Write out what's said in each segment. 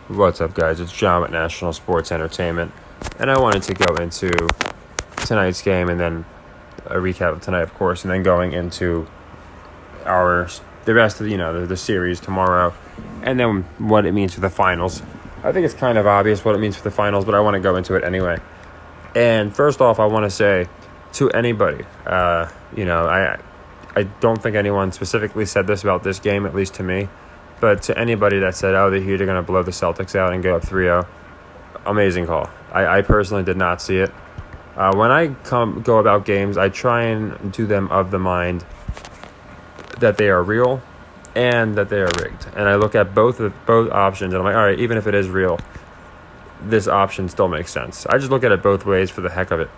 What's up, guys? It's John with National Sports Entertainment, and I wanted to go into tonight's game and then a recap of tonight, of course, and then going into the rest of the series tomorrow, and then what it means for the finals. I think it's kind of obvious what it means for the finals, but I want to go into it anyway. And first off, I want to say to anybody, I don't think anyone specifically said this about this game, at least to me. But to anybody that said, the Heat are going to blow the Celtics out and go up 3-0, amazing call. I personally did not see it. When I go about games, I try and do them of the mind that they are real and that they are rigged. And I look at both options, and I'm like, all right, even if it is real, this option still makes sense. I just look at it both ways for the heck of it.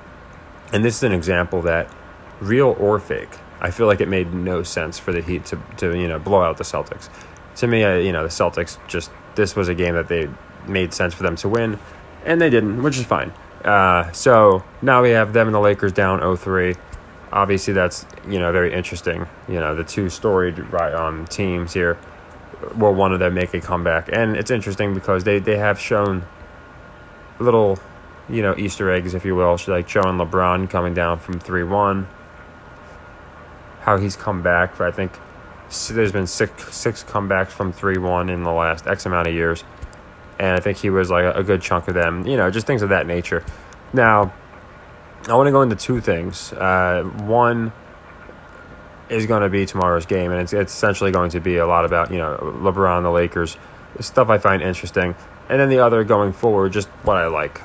And this is an example that, real or fake, I feel like it made no sense for the Heat to blow out the Celtics. To me, the Celtics this was a game that they made sense for them to win, and they didn't, which is fine. So now we have them and the Lakers down 0-3. Obviously, that's, very interesting. The two storied teams here, will one of them make a comeback. And it's interesting because they have shown little, Easter eggs, if you will, like showing LeBron coming down from 3-1, how he's come back for, I think, there's been six comebacks from 3-1 in the last X amount of years, and I think he was like a good chunk of them, just things of that nature. Now, I want to go into two things. One is going to be tomorrow's game, and it's essentially going to be a lot about, LeBron, the Lakers, stuff I find interesting, and then the other going forward, just what I like.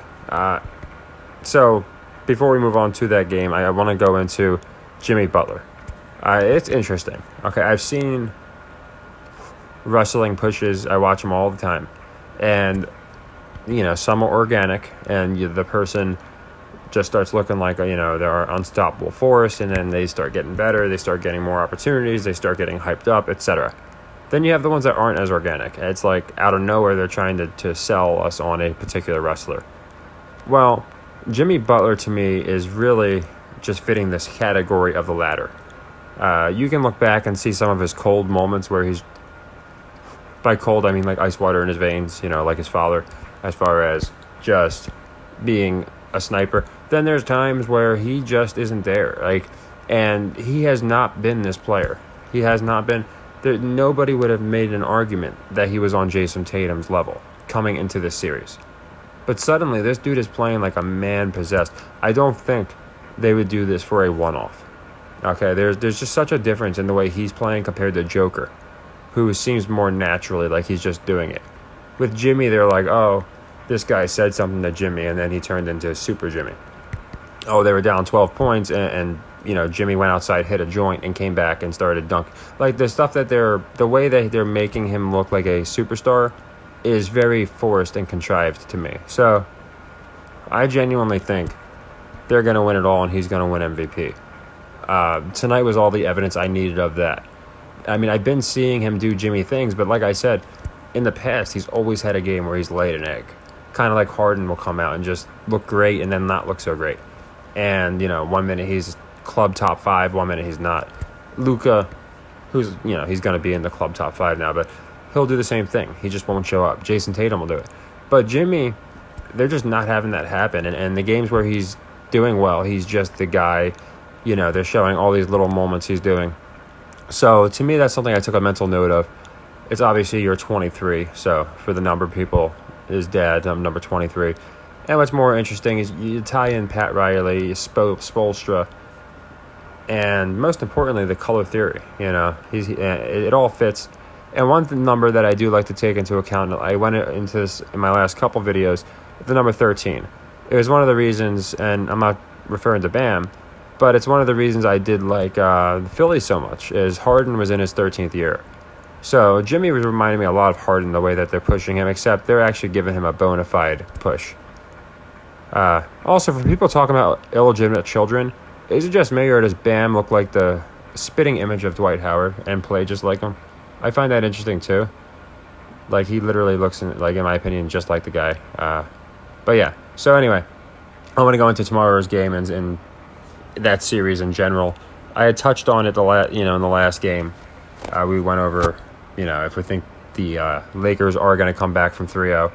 So before we move on to that game, I want to go into Jimmy Butler. It's interesting. Okay, I've seen wrestling pushes. I watch them all the time. And, some are organic, and the person just starts looking like, they're an unstoppable force, and then they start getting better, they start getting more opportunities, they start getting hyped up, etc. Then you have the ones that aren't as organic. It's like out of nowhere they're trying to sell us on a particular wrestler. Well, Jimmy Butler, to me, is really just fitting this category of the latter. You can look back and see some of his cold moments where he's, by cold, I mean like ice water in his veins, like his father, as far as just being a sniper. Then there's times where he just isn't there. And he has not been this player. He has not been. Nobody would have made an argument that he was on Jason Tatum's level coming into this series. But suddenly, this dude is playing like a man possessed. I don't think they would do this for a one-off. Okay, there's just such a difference in the way he's playing compared to Joker, who seems more naturally like he's just doing it. With Jimmy, they're like, this guy said something to Jimmy, and then he turned into Super Jimmy. They were down 12 points, and Jimmy went outside, hit a joint, and came back and started dunking. Like, the stuff that the way that they're making him look like a superstar is very forced and contrived to me. So, I genuinely think they're going to win it all, and he's going to win MVP. Tonight was all the evidence I needed of that. I mean, I've been seeing him do Jimmy things, but like I said, in the past, he's always had a game where he's laid an egg. Kind of like Harden will come out and just look great and then not look so great. And, 1 minute he's club top 5, 1 minute he's not. Luka, who's, he's going to be in the club top 5 now, but he'll do the same thing. He just won't show up. Jason Tatum will do it. But Jimmy, they're just not having that happen. And the games where he's doing well, he's just the guy. They're showing all these little moments he's doing. So, to me, that's something I took a mental note of. It's obviously you're 23, so for the number of people, his dad, I'm number 23. And what's more interesting is you tie in Pat Riley, Spoelstra, and most importantly, the color theory. It all fits. And one number that I do like to take into account, I went into this in my last couple videos, the number 13. It was one of the reasons, and I'm not referring to Bam, but it's one of the reasons I did like Philly so much, is Harden was in his 13th year. So Jimmy was reminding me a lot of Harden, the way that they're pushing him, except they're actually giving him a bona fide push. Also, for people talking about illegitimate children, is it just me or does Bam look like the spitting image of Dwight Howard and play just like him? I find that interesting too. Like, he literally looks, in my opinion, just like the guy. But yeah, so anyway, I want to go into tomorrow's game and that series in general. I had touched on it in the last game. We went over, if we think the Lakers are going to come back from 3-0.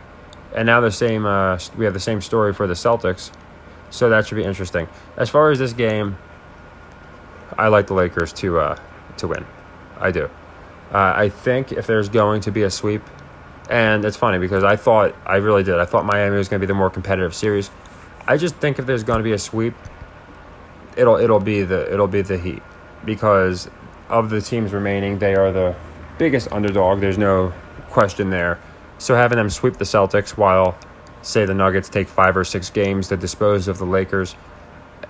And now we have the same story for the Celtics. So that should be interesting. As far as this game, I like the Lakers to win. I do. I think if there's going to be a sweep, and it's funny because I thought Miami was going to be the more competitive series. I just think if there's going to be a sweep, it'll be the Heat, because of the teams remaining, they are the biggest underdog. There's no question there. So having them sweep the Celtics while, say, the Nuggets take 5 or 6 games to dispose of the Lakers,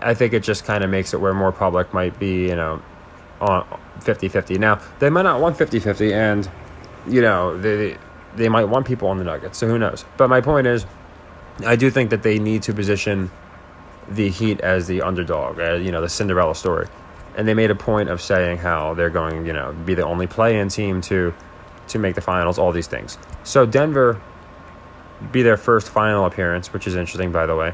I think it just kind of makes it where more public might be, on 50-50. Now, they might not want 50-50, and, they might want people on the Nuggets, so who knows. But my point is, I do think that they need to position the Heat as the underdog, the Cinderella story. And they made a point of saying how they're going, be the only play-in team to make the finals, all these things. So Denver be their first final appearance, which is interesting, by the way.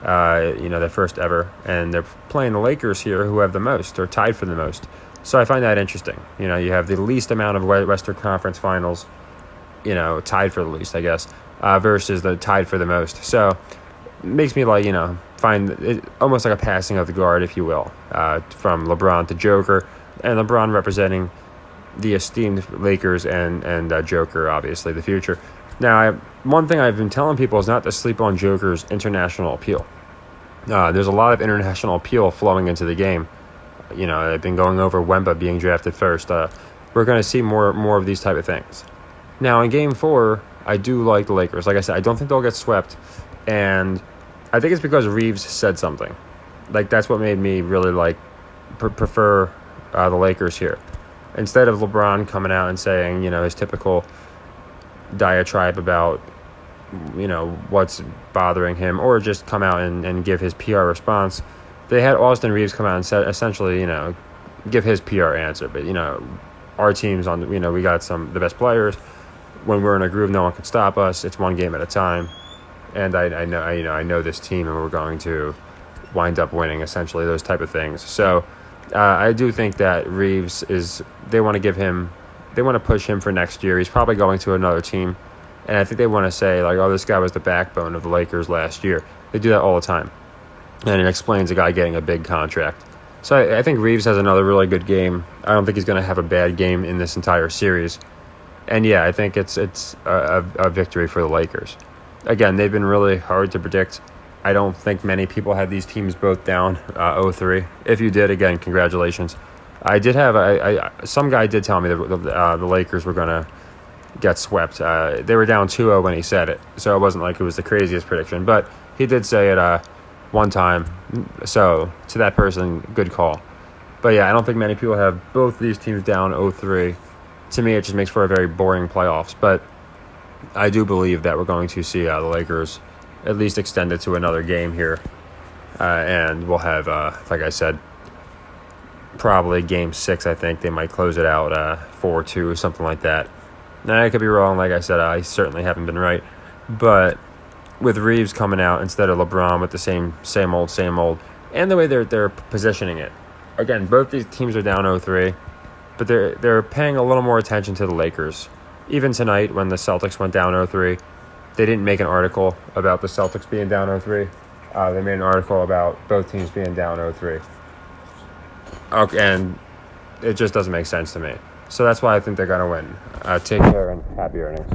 Their first ever. And they're playing the Lakers here, who have the most, or tied for the most. So I find that interesting. You have the least amount of Western Conference finals, tied for the least, I guess, versus the tied for the most. So it makes me find it almost like a passing of the guard, if you will, from LeBron to Joker, and LeBron representing the esteemed Lakers and Joker, obviously, the future. Now, one thing I've been telling people is not to sleep on Joker's international appeal. There's a lot of international appeal flowing into the game. I've been going over Wemba being drafted first. We're going to see more of these type of things. Now, in Game 4, I do like the Lakers. Like I said, I don't think they'll get swept, and I think it's because Reeves said something. That's what made me really prefer the Lakers here. Instead of LeBron coming out and saying, his typical diatribe about, what's bothering him, or just come out and give his PR response, they had Austin Reeves come out and said, essentially, give his PR answer. But, our team's on, we got the best players. When we're in a groove, no one can stop us. It's one game at a time. And I know this team, and we're going to wind up winning, essentially, those type of things. So I do think that Reeves they want to push him for next year. He's probably going to another team. And I think they want to say, this guy was the backbone of the Lakers last year. They do that all the time. And it explains a guy getting a big contract. So I think Reeves has another really good game. I don't think he's going to have a bad game in this entire series. And yeah, I think it's a victory for the Lakers. Again, they've been really hard to predict. I don't think many people had these teams both down 0-3. If you did, again, congratulations. I did have some guy did tell me that the Lakers were going to get swept. They were down 2-0 when he said it, so it wasn't like it was the craziest prediction. But he did say it one time. So to that person, good call. But yeah, I don't think many people have both these teams down 0-3. To me, it just makes for a very boring playoffs. But I do believe that we're going to see the Lakers at least extended to another game here. And we'll have, like I said, probably Game 6, I think. They might close it out 4-2, something like that. Now, I could be wrong. Like I said, I certainly haven't been right. But with Reeves coming out instead of LeBron with the same old, and the way they're positioning it. Again, both these teams are down 0-3, but they're paying a little more attention to the Lakers. Even tonight, when the Celtics went down 0-3, they didn't make an article about the Celtics being down 0-3. They made an article about both teams being down 0-3. Okay, and it just doesn't make sense to me. So that's why I think they're going to win. Take care and happy earnings.